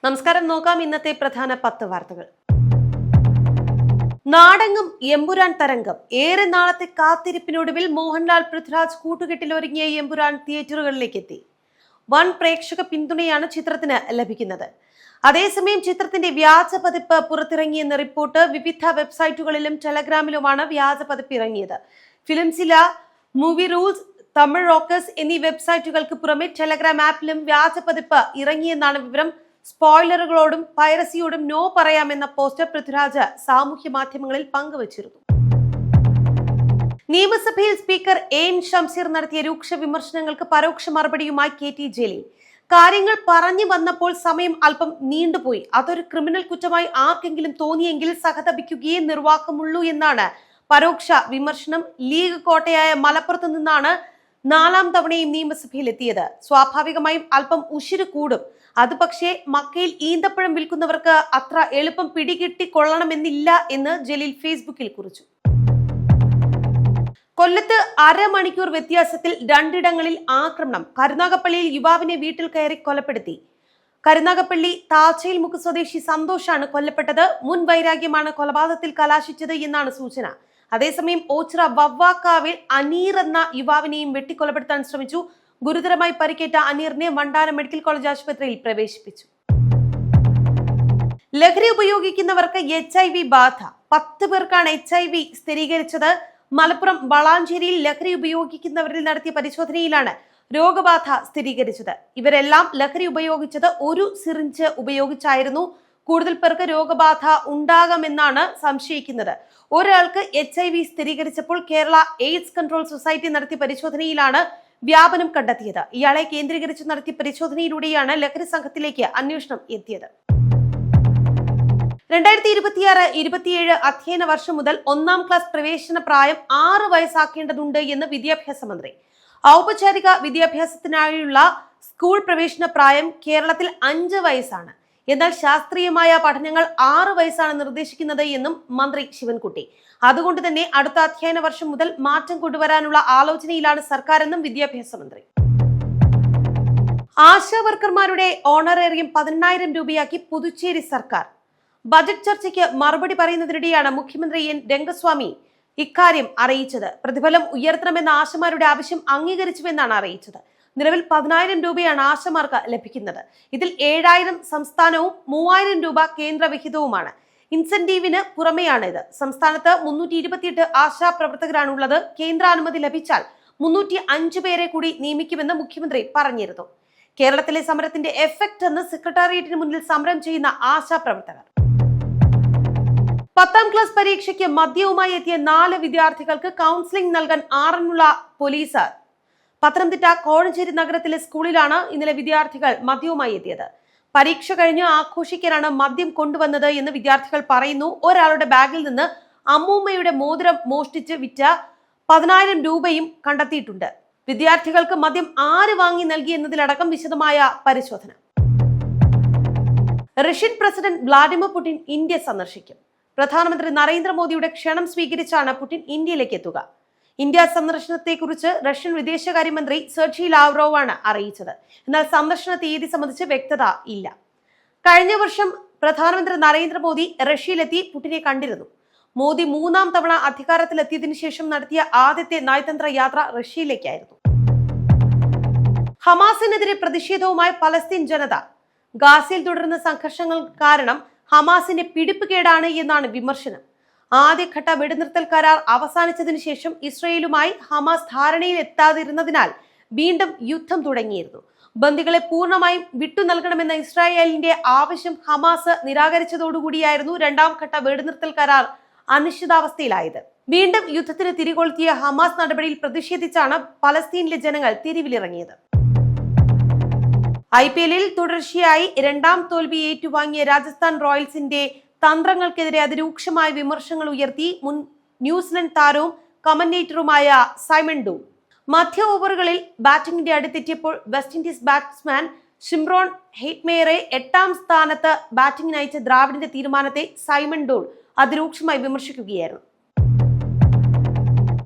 നമസ്കാരം. നോക്കാം ഇന്നത്തെ പ്രധാന 10 വാർത്തകൾ. നാടെങ്ങും എമ്പുരാൻ തരംഗം. ഏറെ നാളത്തെ കാത്തിരിപ്പിനൊടുവിൽ മോഹൻലാൽ പൃഥ്വിരാജ് കൂട്ടുകെട്ടിലൊരുങ്ങിയ എമ്പുരാൻ തിയേറ്ററുകളിലേക്ക് എത്തി. വൻ പ്രേക്ഷക പിന്തുണയാണ് ചിത്രത്തിന് ലഭിക്കുന്നത്. അതേസമയം ചിത്രത്തിന്റെ വ്യാജ പതിപ്പ് പുറത്തിറങ്ങിയെന്ന റിപ്പോർട്ട്. വിവിധ വെബ്സൈറ്റുകളിലും ടെലഗ്രാമിലുമാണ് വ്യാജ പതിപ്പ് ഇറങ്ങിയത്. ഫിലിംസില, മൂവി റൂൾസ്, തമിഴ് റോക്കേഴ്സ് എന്നീ വെബ്സൈറ്റുകൾക്ക് പുറമെ ടെലഗ്രാം ആപ്പിലും വ്യാജ പതിപ്പ് ഇറങ്ങിയെന്നാണ് വിവരം. സ്പോയിലറുകളോടും പൈറസിയോടും നോ പറയാമെന്ന പോസ്റ്റർ പൃഥ്വിരാജ് സാമൂഹ്യ മാധ്യമങ്ങളിൽ പങ്കുവച്ചിരുന്നു. നിയമസഭയിൽ സ്പീക്കർ എൻ ഷംസീർ നടത്തിയ രൂക്ഷ വിമർശനങ്ങൾക്ക് പരോക്ഷ മറുപടിയുമായി KT ജലീൽ. കാര്യങ്ങൾ പറഞ്ഞു വന്നപ്പോൾ സമയം അല്പം നീണ്ടുപോയി. അതൊരു ക്രിമിനൽ കുറ്റമായി ആർക്കെങ്കിലും തോന്നിയെങ്കിൽ സഹതപിക്കുകയേ നിർവാഹമുള്ളൂ എന്നാണ് പരോക്ഷ വിമർശനം. ലീഗ് കോട്ടയായ മലപ്പുറത്ത് നിന്നാണ് 4ാം തവണയും നിയമസഭയിൽ എത്തിയത്. സ്വാഭാവികമായും അല്പം ഉശിര് കൂടും. അത് പക്ഷേ മക്കയിൽ ഈന്തപ്പഴം വിൽക്കുന്നവർക്ക് അത്ര എളുപ്പം പിടികിട്ടിക്കൊള്ളണമെന്നില്ല എന്ന് ജലീൽ ഫേസ്ബുക്കിൽ കുറിച്ചു. കൊല്ലത്ത് അരമണിക്കൂർ വ്യത്യാസത്തിൽ 2 ഇടങ്ങളിൽ ആക്രമണം. കരുനാഗപ്പള്ളിയിൽ യുവാവിനെ വീട്ടിൽ കയറി കൊലപ്പെടുത്തി. കരുനാഗപ്പള്ളി താച്ചയിൽമുക്ക് സ്വദേശി സന്തോഷാണ് കൊല്ലപ്പെട്ടത്. മുൻ വൈരാഗ്യമാണ് കൊലപാതകത്തിൽ കലാശിച്ചത് എന്നാണ് സൂചന. അതേസമയം ഓച്ചിറ വവ്വാക്കാവിൽ അനീർ എന്ന യുവാവിനെയും വെട്ടിക്കൊലപ്പെടുത്താൻ ശ്രമിച്ചു. ഗുരുതരമായി പരിക്കേറ്റ അനീറിനെ വണ്ടാനം മെഡിക്കൽ കോളേജ് ആശുപത്രിയിൽ പ്രവേശിപ്പിച്ചു. ലഹരി ഉപയോഗിക്കുന്നവർക്ക് HIV ബാധ. 10 പേർക്കാണ് HIV സ്ഥിരീകരിച്ചത്. മലപ്പുറം വളാഞ്ചേരിയിൽ ലഹരി ഉപയോഗിക്കുന്നവരിൽ നടത്തിയ പരിശോധനയിലാണ് രോഗബാധ സ്ഥിരീകരിച്ചത്. ഇവരെല്ലാം ലഹരി ഉപയോഗിച്ചത് ഒരു സിറിഞ്ച് ഉപയോഗിച്ചായിരുന്നു. കൂടുതൽ പേർക്ക് രോഗബാധ ഉണ്ടാകാമെന്നാണ് സംശയിക്കുന്നത്. ഒരാൾക്ക് HIV സ്ഥിരീകരിച്ചപ്പോൾ കേരള എയ്ഡ്സ് കൺട്രോൾ സൊസൈറ്റി നടത്തിയ പരിശോധനയിലാണ് വ്യാപനം കണ്ടെത്തിയത്. ഇയാളെ കേന്ദ്രീകരിച്ച് നടത്തിയ പരിശോധനയിലൂടെയാണ് ലഹരി സംഘത്തിലേക്ക് അന്വേഷണം എത്തിയത്. 2026-27 അധ്യയന വർഷം മുതൽ 1ാം ക്ലാസ് പ്രവേശന പ്രായം 6 വയസ്സാക്കേണ്ടതുണ്ട് എന്ന് വിദ്യാഭ്യാസ മന്ത്രി. ഔപചാരിക വിദ്യാഭ്യാസത്തിനായുള്ള സ്കൂൾ പ്രവേശന പ്രായം കേരളത്തിൽ 5 വയസ്സാണ്. എന്നാൽ ശാസ്ത്രീയമായ പഠനങ്ങൾ 6 വയസ്സാണ് നിർദ്ദേശിക്കുന്നത് എന്നും മന്ത്രി ശിവൻകുട്ടി. അതുകൊണ്ട് തന്നെ അടുത്ത അധ്യയന വർഷം മുതൽ മാറ്റം കൊണ്ടുവരാനുള്ള ആലോചനയിലാണ് സർക്കാർ എന്നും വിദ്യാഭ്യാസ മന്ത്രി. ആശാ വർക്കർമാരുടെ ഓണറേറിയം 18,000 രൂപയാക്കി പുതുച്ചേരി സർക്കാർ. ബജറ്റ് ചർച്ചയ്ക്ക് മറുപടി പറയുന്നതിനിടെയാണ് മുഖ്യമന്ത്രി N രംഗസ്വാമി ഇക്കാര്യം അറിയിച്ചത്. പ്രതിഫലം ഉയർത്തണമെന്ന ആശമാരുടെ ആവശ്യം അംഗീകരിച്ചുവെന്നാണ് അറിയിച്ചത്. നിലവിൽ 10,000 രൂപയാണ് ആശമാർക്ക് ലഭിക്കുന്നത്. ഇതിൽ 7,000 സംസ്ഥാനവും 3,000 രൂപ കേന്ദ്ര വിഹിതവുമാണ്. ഇൻസെന്റീവിന് പുറമെയാണിത്. സംസ്ഥാനത്ത് 328 ആശാ പ്രവർത്തകരാണുള്ളത്. കേന്ദ്രാനുമതി ലഭിച്ചാൽ 305 പേരെ കൂടി നിയമിക്കുമെന്ന് മുഖ്യമന്ത്രി പറഞ്ഞിരുന്നു. കേരളത്തിലെ സമരത്തിന്റെ എഫക്ട് എന്ന് സെക്രട്ടേറിയറ്റിന് മുന്നിൽ സമരം ചെയ്യുന്ന ആശാ പ്രവർത്തകർ. 10ാം ക്ലാസ് പരീക്ഷയ്ക്ക് മദ്യവുമായി എത്തിയ 4 വിദ്യാർത്ഥികൾക്ക് കൗൺസിലിംഗ് നൽകാൻ ആറന്മുള പോലീസ്. പത്തനംതിട്ട കോഴഞ്ചേരി നഗരത്തിലെ സ്കൂളിലാണ് ഇന്നലെ വിദ്യാർത്ഥികൾ മദ്യവുമായി എത്തിയത്. പരീക്ഷ കഴിഞ്ഞ് ആഘോഷിക്കാനാണ് മദ്യം കൊണ്ടുവന്നത് എന്ന് വിദ്യാർത്ഥികൾ പറയുന്നു. ഒരാളുടെ ബാഗിൽ നിന്ന് അമ്മൂമ്മയുടെ മോതിരം മോഷ്ടിച്ച് വിറ്റ 10,000 രൂപയും കണ്ടെത്തിയിട്ടുണ്ട്. വിദ്യാർത്ഥികൾക്ക് മദ്യം ആര് വാങ്ങി നൽകി എന്നതിലടക്കം വിശദമായ പരിശോധന. Russian president Vladimir Putin India സന്ദർശിക്കും. പ്രധാനമന്ത്രി നരേന്ദ്രമോദിയുടെ ക്ഷണം സ്വീകരിച്ചാണ് പുടിൻ ഇന്ത്യയിലേക്ക് എത്തുക. ഇന്ത്യ സന്ദർശനത്തെക്കുറിച്ച് റഷ്യൻ വിദേശകാര്യമന്ത്രി സെർജി ലാവ്റോവാണ് അറിയിച്ചത്. എന്നാൽ സന്ദർശന തീയതി സംബന്ധിച്ച് വ്യക്തത ഇല്ല. കഴിഞ്ഞ വർഷം പ്രധാനമന്ത്രി നരേന്ദ്രമോദി റഷ്യയിലെത്തി പുടിനെ കണ്ടിരുന്നു. മോദി 3ാം തവണ അധികാരത്തിലെത്തിയതിനു ശേഷം നടത്തിയ ആദ്യത്തെ നയതന്ത്ര യാത്ര റഷ്യയിലേക്കായിരുന്നു. ഹമാസിനെതിരെ പ്രതിഷേധവുമായി പലസ്തീൻ ജനത. ഗാസയിൽ തുടരുന്ന സംഘർഷങ്ങൾ കാരണം ഹമാസിന്റെ പിടിപ്പുകേടാണ് എന്നാണ് വിമർശനം. ആദ്യഘട്ട വെടിനിർത്തൽ കരാർ അവസാനിച്ചതിനു ശേഷം ഇസ്രയേലുമായി ഹമാസ് ധാരണയിൽ എത്താതിരുന്നതിനാൽ വീണ്ടും യുദ്ധം തുടങ്ങിയിരുന്നു. ബന്ദികളെ പൂർണ്ണമായും വിട്ടു നൽകണമെന്ന ഇസ്രായേലിന്റെ ആവശ്യം ഹമാസ് നിരാകരിച്ചതോടുകൂടിയായിരുന്നു 2ാം ഘട്ട വെടിനിർത്തൽ കരാർ അനിശ്ചിതാവസ്ഥയിലായത്. വീണ്ടും യുദ്ധത്തിന് തിരികൊളുത്തിയ ഹമാസ് നടപടിയിൽ പ്രതിഷേധിച്ചാണ് പലസ്തീനിലെ ജനങ്ങൾ തെരുവിലിറങ്ങിയത്. IPL-ൽ തുടർച്ചയായി 2ാം തോൽവി ഏറ്റുവാങ്ങിയ രാജസ്ഥാൻ റോയൽസിന്റെ തന്ത്രങ്ങൾക്കെതിരെ അതിരൂക്ഷമായ വിമർശനങ്ങൾ ഉയർത്തി മുൻ ന്യൂസിലൻഡ് താരവും കമന്റേറ്ററുമായ സൈമൺ ഡൂ. മധ്യ ഓവറുകളിൽ ബാറ്റിംഗിന്റെ അടുത്തെത്തിയപ്പോൾ വെസ്റ്റ് ഇൻഡീസ് ബാറ്റ്സ്മാൻ ഷിംറോൺ ഹെറ്റ്മേയറെ 8ാം സ്ഥാനത്ത് ബാറ്റിംഗിന് അയച്ച ദ്രാവിഡിന്റെ തീരുമാനത്തെ സൈമൺ ഡൂ അതിരൂക്ഷമായി വിമർശിക്കുകയായിരുന്നു.